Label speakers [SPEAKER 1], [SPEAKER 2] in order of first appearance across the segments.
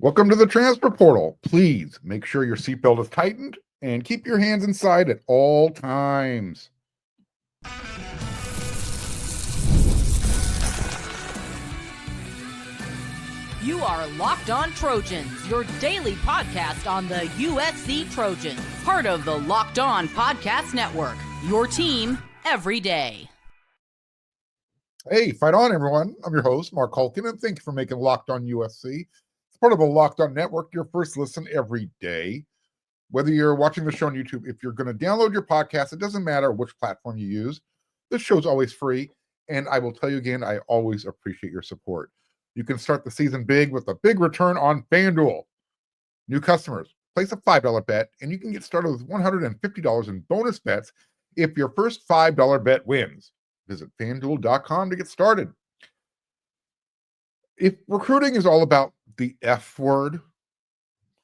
[SPEAKER 1] Welcome to the transfer portal. Please make sure your seatbelt is tightened and keep your hands inside at all times.
[SPEAKER 2] You are Locked On Trojans, your daily podcast on the USC Trojans, part of the Locked On Podcast Network, your team every day.
[SPEAKER 1] Hey, fight on, everyone. I'm your host, Mark Hulkin, and thank you for making Locked On USC. It's part of the Locked On Network, your first listen every day. Whether you're watching the show on YouTube, if you're going to download your podcast, it doesn't matter which platform you use. This show's always free, and I will tell you again, I always appreciate your support. You can start the season big with a big return on FanDuel. New customers, place a $5 bet, and you can get started with $150 in bonus bets if your first $5 bet wins. Visit FanDuel.com to get started. If recruiting is all about the F word,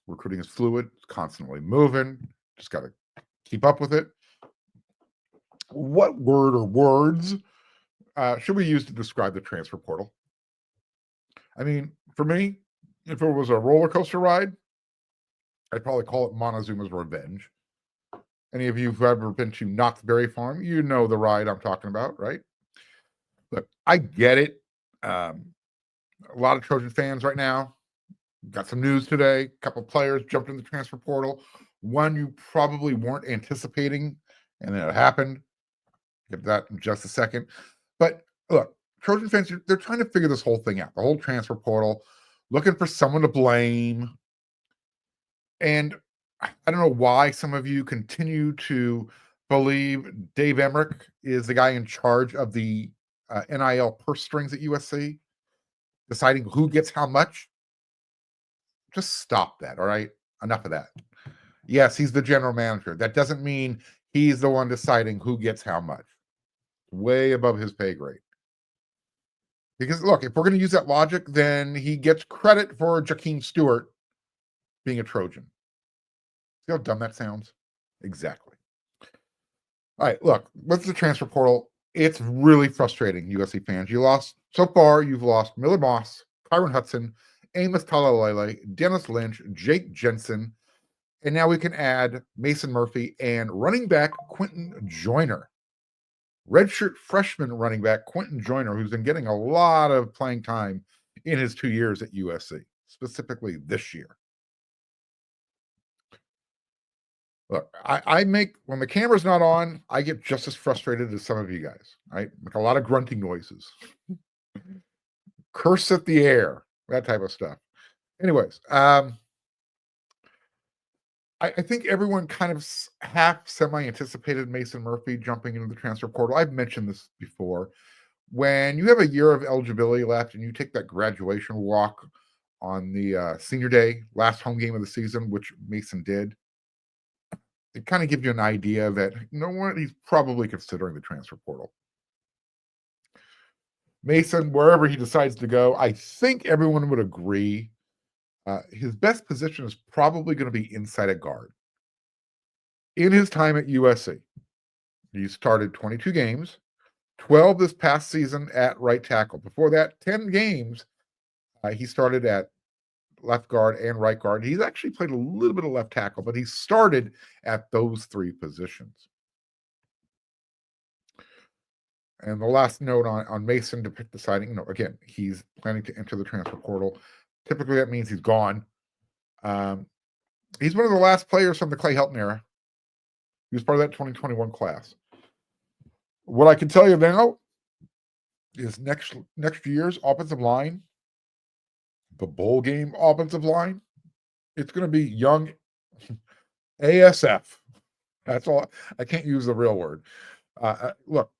[SPEAKER 1] recruiting is fluid, it's constantly moving, just got to keep up with it. What word or words should we use to describe the transfer portal? I mean, for me, if it was a roller coaster ride, I'd probably call it Montezuma's Revenge. Any of you who've ever been to Knott's Berry Farm, you know the ride I'm talking about, right? Look, I get it. A lot of Trojan fans right now. Got some news today. A couple of players jumped in the transfer portal. One you probably weren't anticipating, and then it happened. Get that in just a second. But look, Trojan fans, they're trying to figure this whole thing out, the whole transfer portal, looking for someone to blame. And I don't know why some of you continue to believe Dave Emmerich is the guy in charge of the NIL purse strings at USC, deciding who gets how much. Just stop that, all right? Enough of that. Yes, he's the general manager. That doesn't mean he's the one deciding who gets how much. Way above his pay grade. Because, look, if we're going to use that logic, then he gets credit for Jakeem Stewart being a Trojan. See how dumb that sounds? Exactly. All right, look, what's the transfer portal? It's really frustrating, USC fans. You've lost Miller Moss, Kyron Hudson, Amos Talalele, Dennis Lynch, Jake Jensen, and now we can add Mason Murphy and running back Quinton Joiner. Redshirt freshman running back Quinton Joiner, who's been getting a lot of playing time in his 2 years at USC, specifically this year. Look, when the camera's not on, I get just as frustrated as some of you guys, right? Make a lot of grunting noises, curse at the air, that type of stuff. Anyways, I think everyone kind of half semi-anticipated Mason Murphy jumping into the transfer portal. I've mentioned this before. When you have a year of eligibility left and you take that graduation walk on the senior day, last home game of the season, which Mason did, it kind of gives you an idea that, you know what, he's probably considering the transfer portal. Mason, wherever he decides to go, I think everyone would agree his best position is probably going to be inside at guard. In his time at USC, he started 22 games, 12 this past season at right tackle. Before that, 10 games, he started at left guard and right guard. He's actually played a little bit of left tackle, but he started at those three positions. And the last note on Mason to pick deciding, again, he's planning to enter the transfer portal. Typically, that means he's gone. He's one of the last players from the Clay Helton era. He was part of that 2021 class. What I can tell you now is next year's offensive line, the bowl game offensive line, it's going to be young ASF. That's all. I can't use the real word. Look,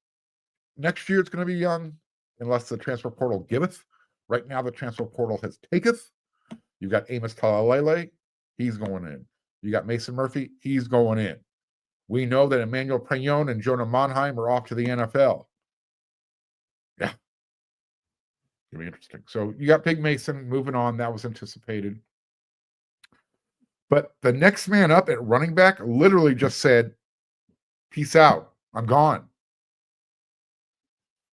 [SPEAKER 1] next year it's going to be young unless the transfer portal giveth. Right now, the transfer portal has taketh. You got Amos Talalele, he's going in. You got Mason Murphy, he's going in. We know that Emmanuel Preyon and Jonah Monheim are off to the NFL. Yeah. It's going to be interesting. So you got Big Mason moving on. That was anticipated. But the next man up at running back literally just said, peace out. I'm gone.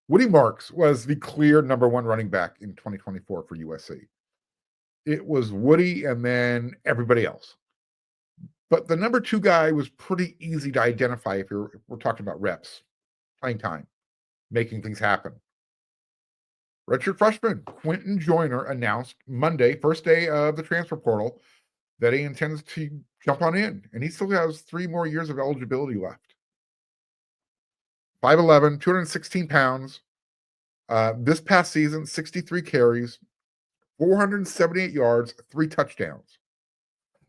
[SPEAKER 1] Woody Marks was the clear number one running back in 2024 for USC. It was Woody and then everybody else. But the number 2 guy was pretty easy to identify if we're talking about reps, playing time, making things happen. Redshirt freshman Quinton Joiner announced Monday, first day of the transfer portal, that he intends to jump on in, and he still has 3 more years of eligibility left. 5'11", 216 pounds. This past season, 63 carries, 478 yards, 3 touchdowns.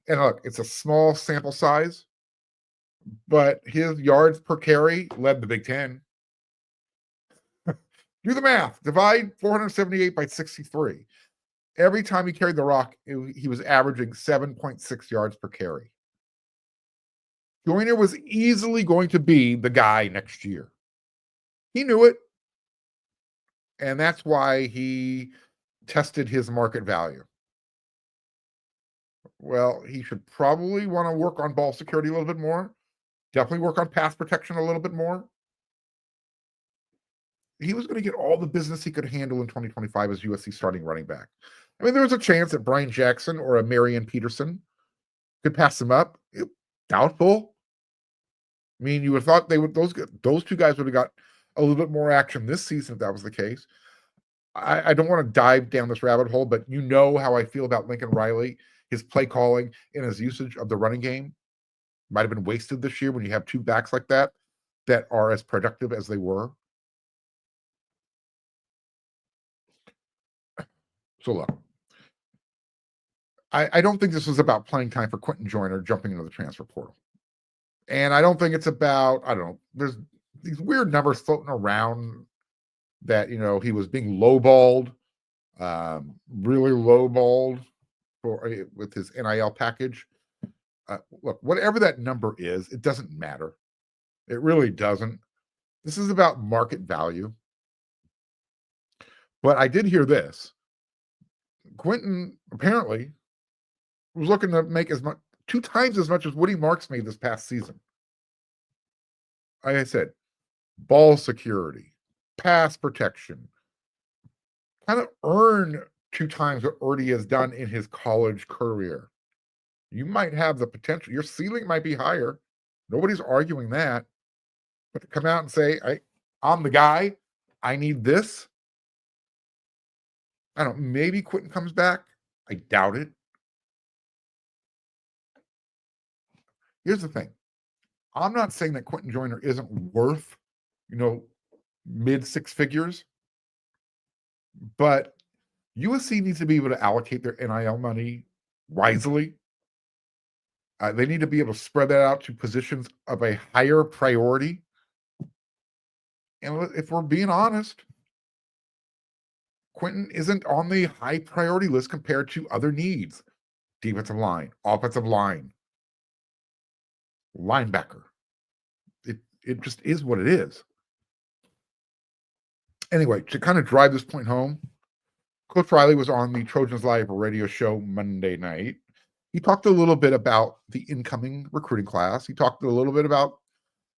[SPEAKER 1] And look, it's a small sample size, but his yards per carry led the Big Ten. Do the math. Divide 478 by 63. Every time he carried the rock, he was averaging 7.6 yards per carry. Joyner was easily going to be the guy next year. He knew it. And that's why he tested his market value. Well, he should probably want to work on ball security a little bit more. Definitely work on pass protection a little bit more. He was going to get all the business he could handle in 2025 as USC starting running back. I mean, there was a chance that Brian Jackson or a Marion Peterson could pass him up. Doubtful. I mean, you would have thought those 2 guys would have got a little bit more action this season if that was the case. I don't want to dive down this rabbit hole, but you know how I feel about Lincoln Riley, his play calling and his usage of the running game. Might have been wasted this year when you have 2 backs like that are as productive as they were. So look, I don't think this was about playing time for Quinton Joiner jumping into the transfer portal. And I don't think it's about, I don't know, there's these weird numbers floating around that, he was being lowballed, really lowballed with his NIL package. Look, whatever that number is, it doesn't matter. It really doesn't. This is about market value. But I did hear this. Quinton apparently was looking to make 2 times as much as Woody Marks made this past season. Like I said, ball security, pass protection, kind of earn 2 times what Erdy has done in his college career. You might have the potential. Your ceiling might be higher. Nobody's arguing that. But to come out and say, I'm the guy, I need this. I don't know, maybe Quinton comes back. I doubt it. Here's the thing. I'm not saying that Quinton Joiner isn't worth, mid 6 figures, but USC needs to be able to allocate their NIL money wisely. They need to be able to spread that out to positions of a higher priority. And if we're being honest, Quinton isn't on the high priority list compared to other needs. Defensive line, offensive line, linebacker. It just is what it is. Anyway, to kind of drive this point home, Coach Riley was on the Trojans Live radio show Monday night. He talked a little bit about the incoming recruiting class. He talked a little bit about,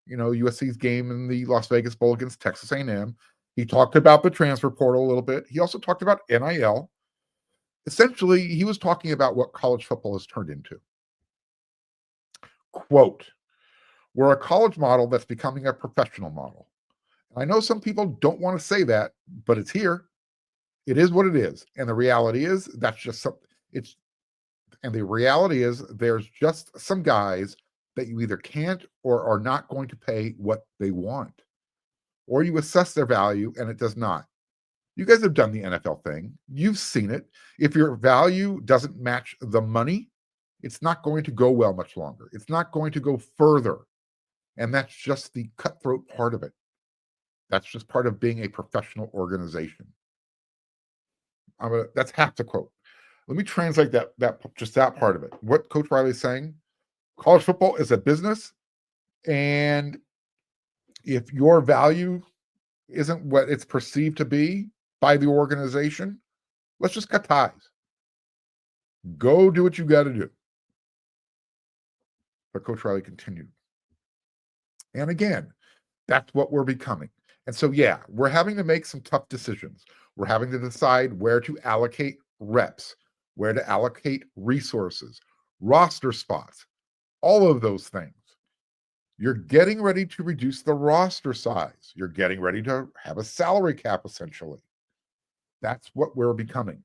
[SPEAKER 1] USC's game in the Las Vegas Bowl against Texas A&M. He talked about the transfer portal a little bit. He also talked about NIL. Essentially, he was talking about what college football has turned into. Quote, we're a college model that's becoming a professional model. I know some people don't want to say that, but it's here. It is what it is. And the reality is that's just something. The reality is there's just some guys that you either can't or are not going to pay what they want. Or you assess their value and it does not. You guys have done the NFL thing. You've seen it. If your value doesn't match the money, it's not going to go well much longer. It's not going to go further. And that's just the cutthroat part of it. That's just part of being a professional organization. That's half the quote. Let me translate that part of it. What Coach Riley is saying, college football is a business, and if your value isn't what it's perceived to be by the organization, let's just cut ties. Go do what you got to do. But Coach Riley continued. And again, that's what we're becoming. And so, yeah, we're having to make some tough decisions. We're having to decide where to allocate reps. where to allocate resources, roster spots, all of those things. You're getting ready to reduce the roster size. You're getting ready to have a salary cap, essentially. That's what we're becoming.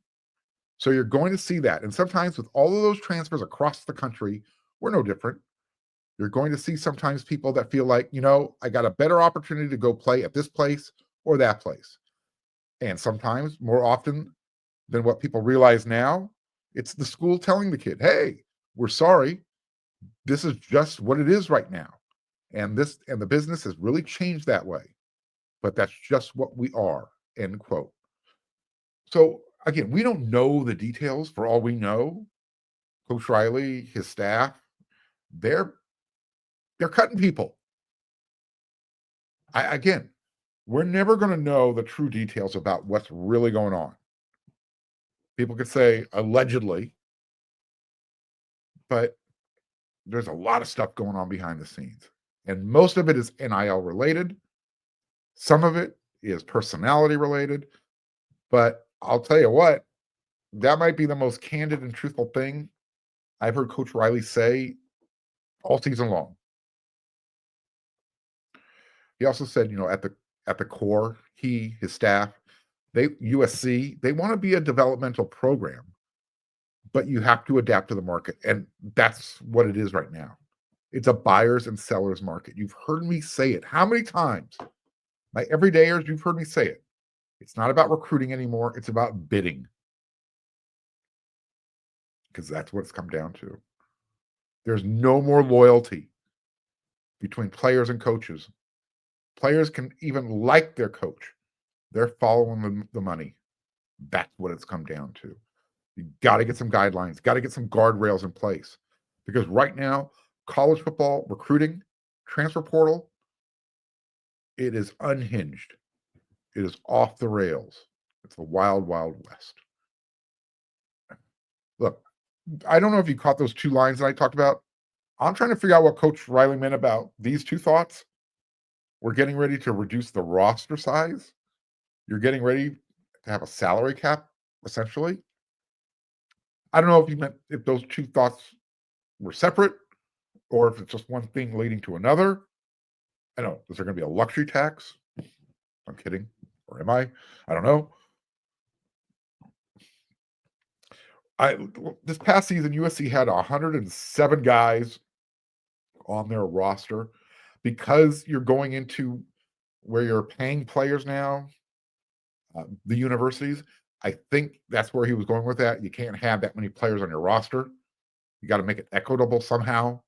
[SPEAKER 1] So you're going to see that. And sometimes with all of those transfers across the country, we're no different. You're going to see sometimes people that feel like, I got a better opportunity to go play at this place or that place. And sometimes, more often than what people realize now, it's the school telling the kid, hey, we're sorry. This is just what it is right now. And the business has really changed that way. But that's just what we are, end quote. So again, we don't know the details. For all we know, Coach Riley, his staff, they're cutting people. Again, we're never going to know the true details about what's really going on. People could say allegedly, but there's a lot of stuff going on behind the scenes. And most of it is NIL related. Some of it is personality related. But I'll tell you what, that might be the most candid and truthful thing I've heard Coach Riley say all season long. He also said, at the core, his staff, USC, they want to be a developmental program, but you have to adapt to the market. And that's what it is right now. It's a buyers and sellers market. You've heard me say it. How many times? My everydayers, you've heard me say it. It's not about recruiting anymore. It's about bidding. Because that's what it's come down to. There's no more loyalty between players and coaches. Players can even like their coach. They're following the money. That's what it's come down to. You got to get some guidelines, got to get some guardrails in place. Because right now, college football recruiting, transfer portal, it is unhinged. It is off the rails. It's the wild, wild west. Look, I don't know if you caught those two lines that I talked about. I'm trying to figure out what Coach Riley meant about these two thoughts. We're getting ready to reduce the roster size. You're getting ready to have a salary cap, essentially. I don't know if he meant if those two thoughts were separate or if it's just one thing leading to another. I don't know. Is there going to be a luxury tax? I'm kidding. Or am I? I don't know. This past season, USC had 107 guys on their roster because you're going into where you're paying players now, the universities. I think that's where he was going with that. You can't have that many players on your roster. You got to make it equitable somehow.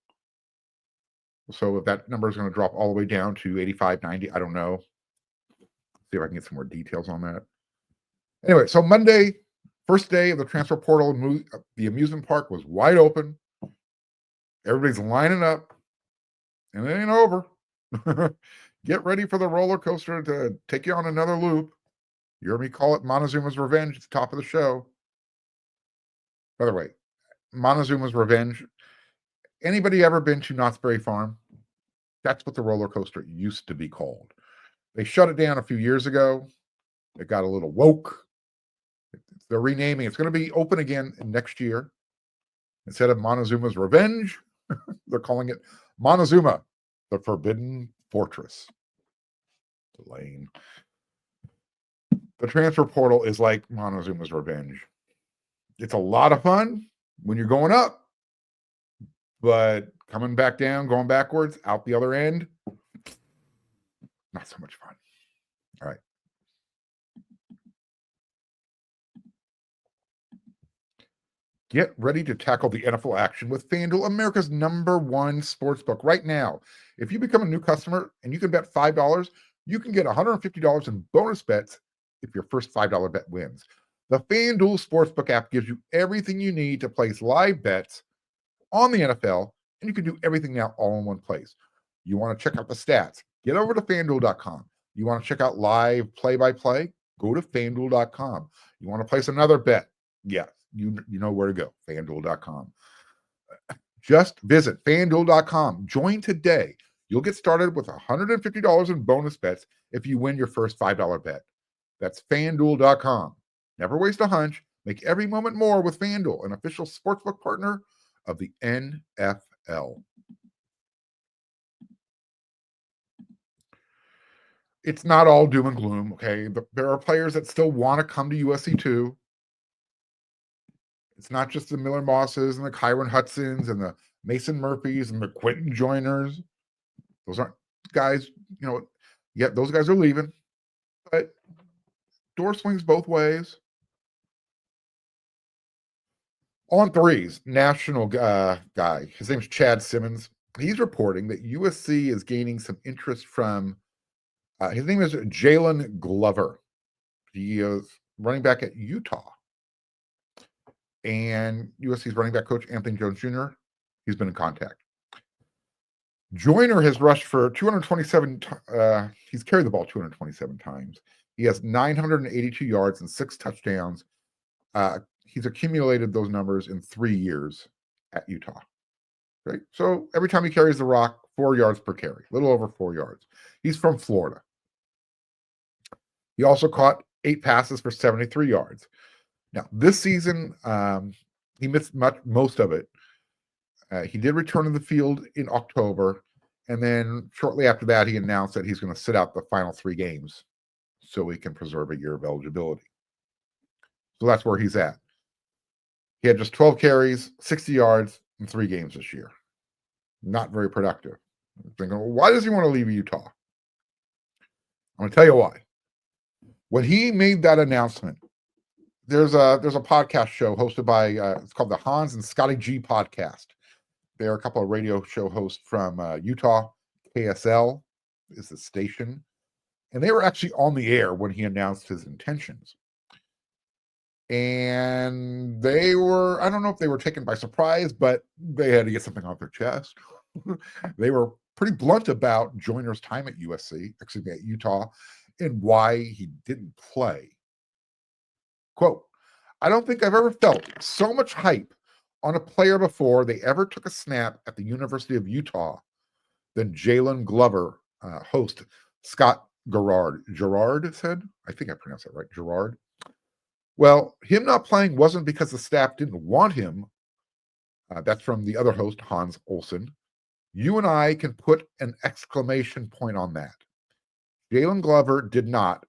[SPEAKER 1] So if that number is going to drop all the way down to 85, 90, I don't know. See if I can get some more details on that. Anyway, so Monday, first day of the transfer portal, the amusement park was wide open. Everybody's lining up, and it ain't over. Get ready for the roller coaster to take you on another loop. You heard me call it Montezuma's Revenge at the top of the show. By the way, Montezuma's Revenge. Anybody ever been to Knott's Berry Farm? That's what the roller coaster used to be called. They shut it down a few years ago. It got a little woke. They're renaming. It's going to be open again next year. Instead of Montezuma's Revenge, they're calling it Montezuma, the Forbidden Fortress. Lame. The transfer portal is like Montezuma's Revenge. It's a lot of fun when you're going up, but coming back down, going backwards, out the other end, not so much fun. All right. Get ready to tackle the NFL action with FanDuel, America's #1 sportsbook. Right now, if you become a new customer and you can bet $5, you can get $150 in bonus bets if your first $5 bet wins. The FanDuel Sportsbook app gives you everything you need to place live bets on the NFL, and you can do everything now all in one place. You want to check out the stats? Get over to FanDuel.com. You want to check out live play-by-play? Go to FanDuel.com. You want to place another bet? Yes, you know where to go, FanDuel.com. Just visit FanDuel.com. Join today. You'll get started with $150 in bonus bets if you win your first $5 bet. That's FanDuel.com. Never waste a hunch. Make every moment more with FanDuel, an official sportsbook partner of the NFL. It's not all doom and gloom, okay? But there are players that still want to come to USC too. It's not just the Miller Mosses and the Kyron Hudsons and the Mason Murphys and the Quinton Joiners. Those aren't guys, those guys are leaving. But door swings both ways. On threes, national guy. His name's Chad Simmons. He's reporting that USC is gaining some interest from, his name is Jalen Glover. He is running back at Utah. And USC's running back coach, Anthony Jones Jr., he's been in contact. Joyner has rushed for 227. He's carried the ball 227 times. He has 982 yards and 6 touchdowns. He's accumulated those numbers in 3 years at Utah. Right? So every time he carries the rock, 4 yards per carry, a little over 4 yards. He's from Florida. He also caught 8 passes for 73 yards. Now, this season, he missed most of it. He did return to the field in October, and then shortly after that, he announced that he's going to sit out the final 3 games so he can preserve a year of eligibility. So that's where he's at. He had just 12 carries, 60 yards in 3 games this year. Not very productive. I'm thinking, well, why does he want to leave Utah? I'm going to tell you why. When he made that announcement, there's a podcast show hosted by it's called the Hans and Scotty G podcast. They're a couple of radio show hosts from Utah. KSL is the station, and they were actually on the air when he announced his intentions. And they were, I don't know if they were taken by surprise, but they had to get something off their chest. They were pretty blunt about Joyner's time at at Utah, and why he didn't play. Quote, I don't think I've ever felt so much hype on a player before they ever took a snap at the University of Utah than Jalen Glover, host Scott Gerard said. I think I pronounced that right, Gerard. Well, him not playing wasn't because the staff didn't want him. That's from the other host, Hans Olsen. You and I can put an exclamation point on that. Jalen Glover did not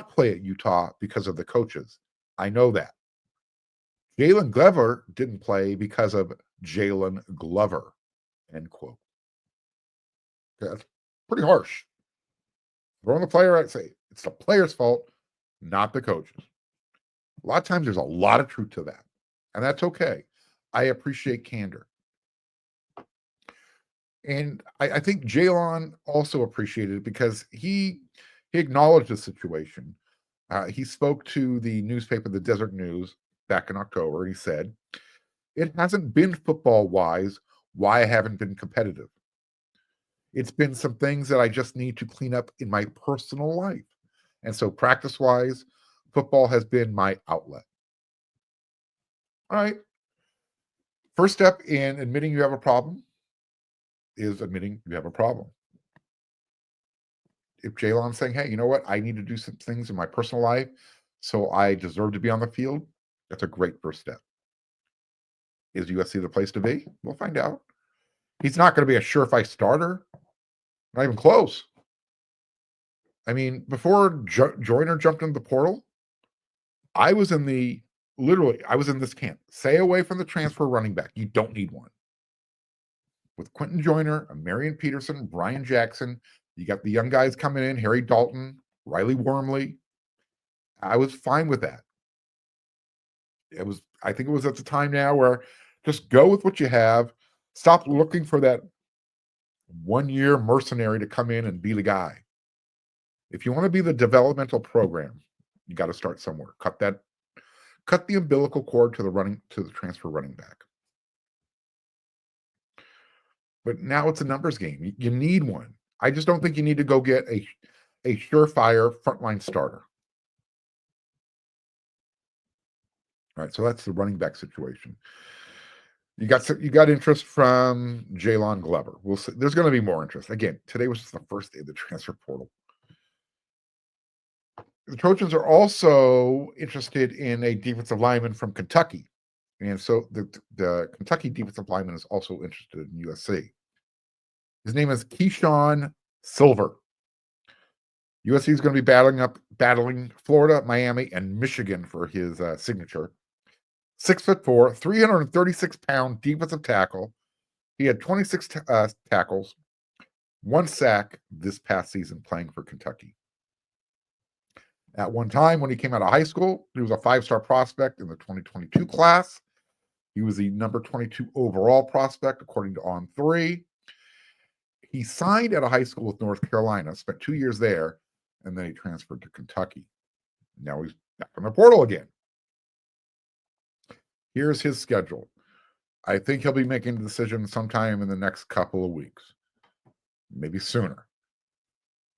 [SPEAKER 1] play at Utah because of the coaches. I know that. Jalen Glover didn't play because of Jalen Glover, end quote. That's pretty harsh. Throwing the player out, say it's the player's fault, not the coaches. A lot of times there's a lot of truth to that, and that's okay. I appreciate candor. And I think Jalen also appreciated it because he acknowledged the situation. He spoke to the newspaper, the Desert News, back in October. He said, it hasn't been football-wise why I haven't been competitive. It's been some things that I just need to clean up in my personal life. And so practice-wise, football has been my outlet. All right. First step in admitting you have a problem is admitting you have a problem. If Jalen's saying, hey, you know what? I need to do some things in my personal life, so I deserve to be on the field, that's a great first step. Is USC the place to be? We'll find out. He's not going to be a surefire starter. Not even close. I mean, before Joyner jumped into the portal, I was in this camp. Stay away from the transfer running back. You don't need one. With Quinton Joiner, Marion Peterson, Brian Jackson, you got the young guys coming in, Harry Dalton, Riley Wormley. I was fine with that. I think it was at the time now where just go with what you have. Stop looking for that 1-year mercenary to come in and be the guy. If you want to be the developmental program, you got to start somewhere. Cut the umbilical cord to the transfer running back. But now it's a numbers game. You need one. I just don't think you need to go get a surefire frontline starter. All right, so that's the running back situation. You got interest from Jalen Glover. We'll see. There's going to be more interest. Again, today was just the first day of the transfer portal. The Trojans are also interested in a defensive lineman from Kentucky. And so the Kentucky defensive lineman is also interested in USC. His name is Keyshawn Silver. USC is going to be battling Florida, Miami, and Michigan for his signature. 6'4", 336-pound defensive tackle. He had 26 tackles, 1 sack this past season playing for Kentucky. At one time, when he came out of high school, he was a 5-star prospect in the 2022 class. He was the number 22 overall prospect, according to On3. He signed at a high school with North Carolina, spent 2 years there, and then he transferred to Kentucky. Now he's back in the portal again. Here's his schedule. I think he'll be making a decision sometime in the next couple of weeks, maybe sooner.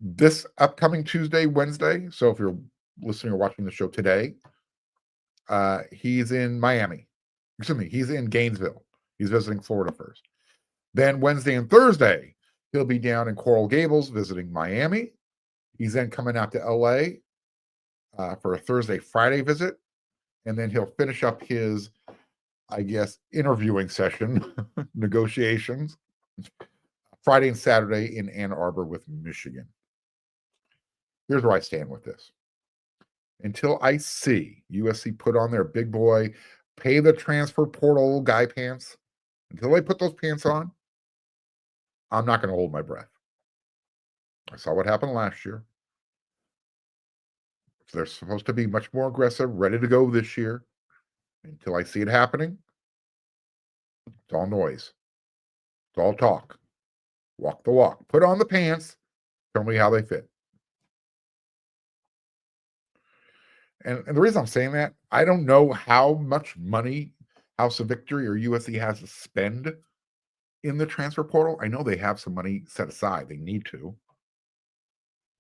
[SPEAKER 1] This upcoming Tuesday, Wednesday, so if you're listening or watching the show today, he's in Miami. Excuse me, he's in Gainesville. He's visiting Florida first. Then Wednesday and Thursday, he'll be down in Coral Gables visiting Miami. He's then coming out to LA for a Thursday, Friday visit. And then he'll finish up his, I guess, interviewing session, negotiations, Friday and Saturday in Ann Arbor with Michigan. Here's where I stand with this. Until I see USC put on their big boy, pay the transfer portal guy pants, until they put those pants on, I'm not going to hold my breath. I saw what happened last year. They're supposed to be much more aggressive, ready to go this year. Until I see it happening, it's all noise. It's all talk. Walk the walk. Put on the pants. Tell me how they fit. And the reason I'm saying that, I don't know how much money House of Victory or USC has to spend in the transfer portal. I know they have some money set aside. They need to.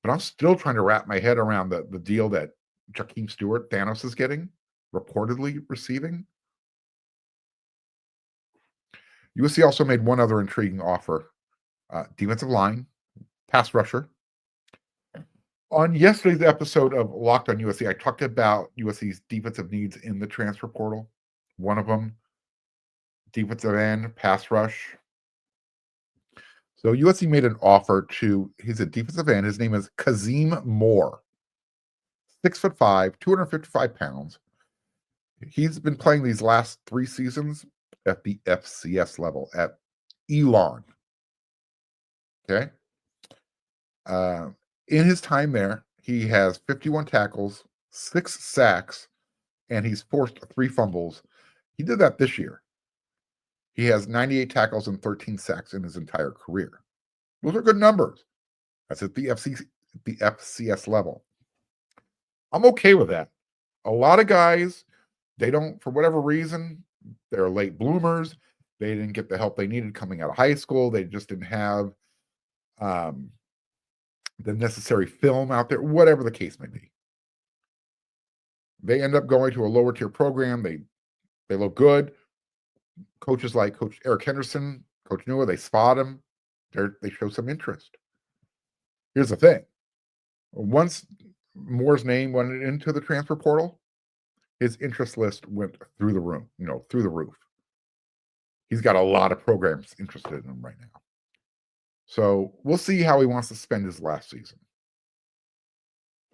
[SPEAKER 1] But I'm still trying to wrap my head around the deal that Jakeem Stewart, Thanos, is getting, reportedly receiving. USC also made one other intriguing offer. Defensive line, pass rusher. On yesterday's episode of Locked on USC, I talked about USC's defensive needs in the transfer portal. One of them, defensive end, pass rush. So USC made an offer to, he's a defensive end. His name is Kazim Moore. 6'5", 255 pounds. He's been playing these last 3 seasons at the FCS level at Elon. Okay. In his time there, he has 51 tackles, 6 sacks, and he's forced 3 fumbles. He did that this year. He has 98 tackles and 13 sacks in his entire career. Those are good numbers. That's at the FCS level. I'm okay with that. A lot of guys, they don't, for whatever reason, they're late bloomers. They didn't get the help they needed coming out of high school. They just didn't have the necessary film out there, whatever the case may be. They end up going to a lower tier program. They look good. Coaches like Coach Eric Henderson, Coach Nua, they spot him. They show some interest. Here's the thing. Once Moore's name went into the transfer portal, his interest list went through the room, through the roof. He's got a lot of programs interested in him right now. So we'll see how he wants to spend his last season.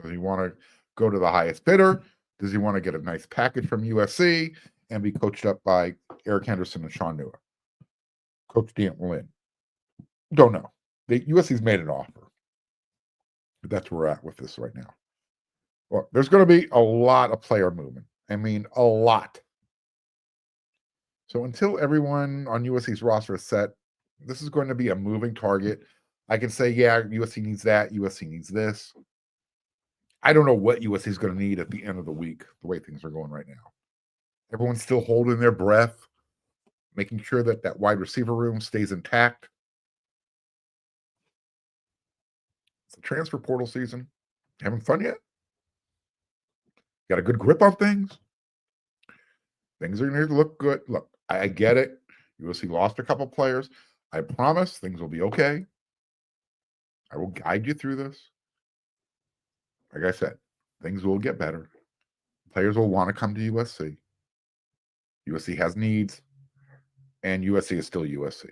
[SPEAKER 1] Does he want to go to the highest bidder? Does he want to get a nice package from USC and be coached up by Eric Henderson and Sean Nua? Coach Antonlynn. Don't know. USC's made an offer. But that's where we're at with this right now. Well, there's going to be a lot of player movement. I mean, a lot. So until everyone on USC's roster is set, this is going to be a moving target. I can say, yeah, USC needs that. USC needs this. I don't know what USC is going to need at the end of the week, the way things are going right now. Everyone's still holding their breath, making sure that that wide receiver room stays intact. It's a transfer portal season. Having fun yet? Got a good grip on things? Things are going to look good. Look, I get it. USC lost a couple players. I promise things will be okay. I will guide you through this. Like I said, things will get better. Players will want to come to USC. USC has needs, and USC is still USC.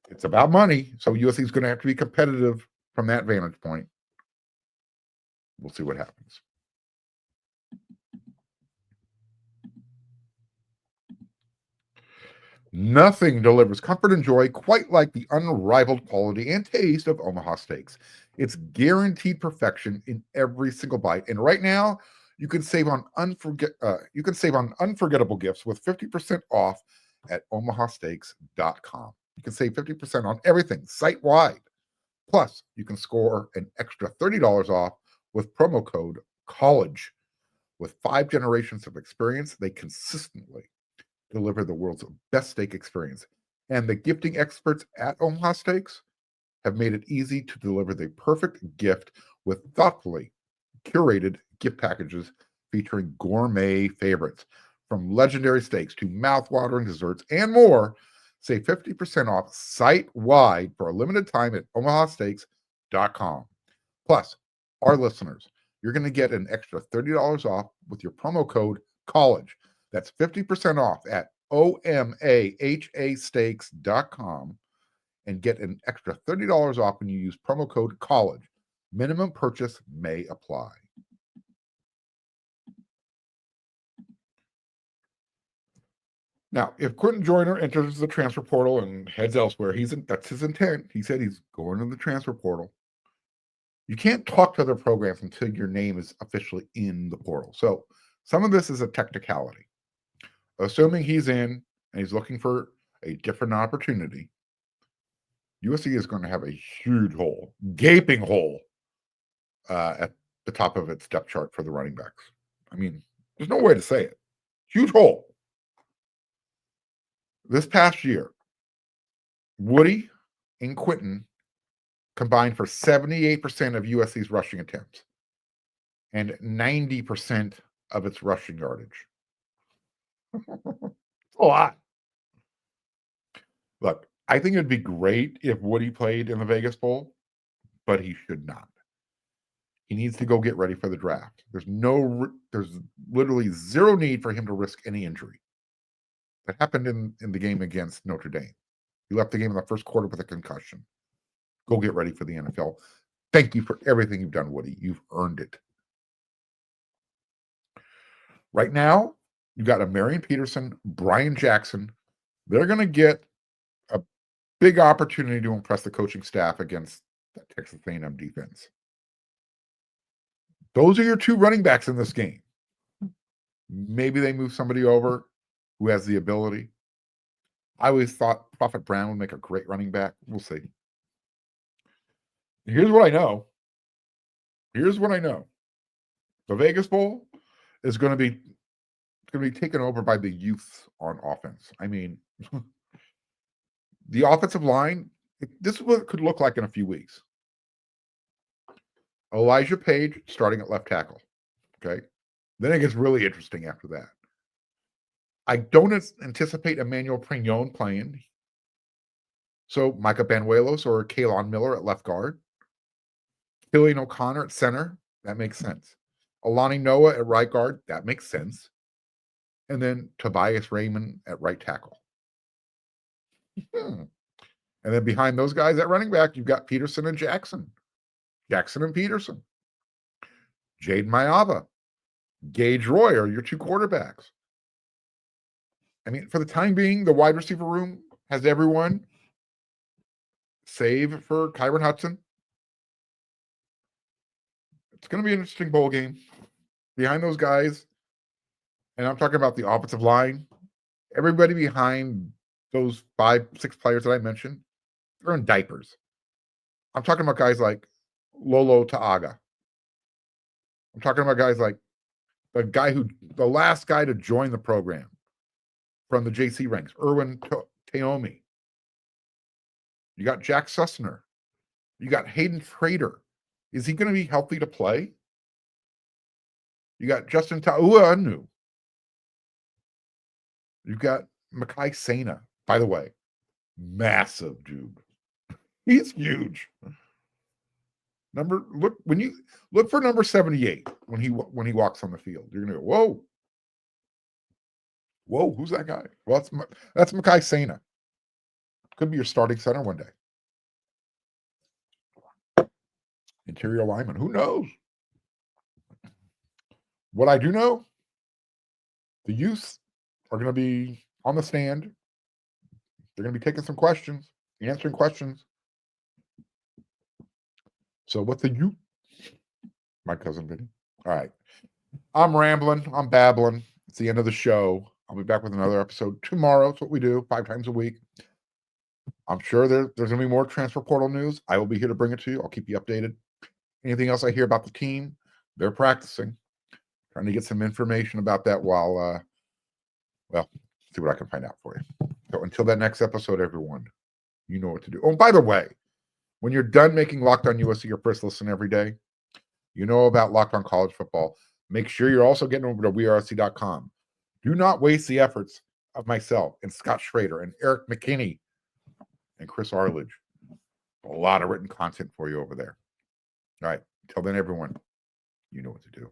[SPEAKER 1] It's about money, so USC is going to have to be competitive from that vantage point. We'll see what happens. Nothing delivers comfort and joy quite like the unrivaled quality and taste of Omaha Steaks. It's guaranteed perfection in every single bite. And right now, you can save on unforgettable gifts with 50% off at omahasteaks.com. You can save 50% on everything site-wide. Plus, you can score an extra $30 off with promo code COLLEGE. With 5 generations of experience, they consistently deliver the world's best steak experience. And the gifting experts at Omaha Steaks have made it easy to deliver the perfect gift with thoughtfully curated gift packages featuring gourmet favorites. From legendary steaks to mouth-watering desserts and more, save 50% off site-wide for a limited time at omahasteaks.com. Plus, our listeners, you're going to get an extra $30 off with your promo code COLLEGE. That's 50% off at omahasteaks.com and get an extra $30 off when you use promo code COLLEGE. Minimum purchase may apply. Now, if Quinton Joiner enters the transfer portal and heads elsewhere, that's his intent. He said he's going to the transfer portal. You can't talk to other programs until your name is officially in the portal. So some of this is a technicality. Assuming he's in and he's looking for a different opportunity, USC is going to have a huge hole, gaping hole at the top of its depth chart for the running backs. I mean, there's no way to say it. Huge hole. This past year, Woody and Quinten combined for 78% of USC's rushing attempts and 90% of its rushing yardage. A lot. Look, I think it'd be great if Woody played in the Vegas Bowl, but he should not. He needs to go get ready for the draft. There's literally zero need for him to risk any injury. That happened in the game against Notre Dame. He left the game in the first quarter with a concussion. Go get ready for the NFL. Thank you for everything you've done, Woody. You've earned it. Right now, you've got a Marion Peterson, Brian Jackson. They're going to get a big opportunity to impress the coaching staff against that Texas A&M defense. Those are your 2 running backs in this game. Maybe they move somebody over who has the ability. I always thought Prophet Brown would make a great running back. We'll see. Here's what I know. The Vegas Bowl is going to be taken over by the youth on offense. I mean, the offensive line, this is what it could look like in a few weeks. Elijah Page starting at left tackle. Okay. Then it gets really interesting after that. I don't anticipate Emmanuel Prignon playing. So Micah Banuelos or Kalon Miller at left guard. Killian O'Connor at center. That makes sense. Alani Noah at right guard. That makes sense. And then Tobias Raymond at right tackle. And then behind those guys at running back, you've got Peterson and Jackson. Jackson and Peterson. Jaden Mayava. Gage Roy are your 2 quarterbacks. I mean, for the time being, the wide receiver room has everyone save for Kyron Hudson. It's going to be an interesting bowl game. Behind those guys, and I'm talking about the offensive line, everybody behind those 5-6 players that I mentioned, they're in diapers. I'm talking about guys like Lolo Ta'aga. I'm talking about guys like the last guy to join the program from the JC ranks, Erwin Taomi. You got Jack Sussner. You got Hayden Trader. Is he going to be healthy to play? You got Justin Ta'uanu. You've got Makai Sena. By the way, massive dude. He's huge. Look for number 78 when he walks on the field. You're gonna go, whoa, who's that guy? Well, that's Makai Sena. Could be your starting center one day. Interior lineman. Who knows? What I do know, the youth are going to be on the stand. They're going to be taking some questions, answering questions. So what the youth? My cousin Vinny. All right. I'm rambling. I'm babbling. It's the end of the show. I'll be back with another episode tomorrow. That's what we do 5 times a week. I'm sure there's going to be more transfer portal news. I will be here to bring it to you. I'll keep you updated. Anything else I hear about the team, they're practicing. Trying to get some information about that while, see what I can find out for you. So until that next episode, everyone, you know what to do. Oh, by the way, when you're done making Locked On USC your first listen every day, you know about Locked On College Football. Make sure you're also getting over to wearesc.com. Do not waste the efforts of myself and Scott Schrader and Eric McKinney and Chris Arledge. A lot of written content for you over there. All right. Till then, everyone, you know what to do.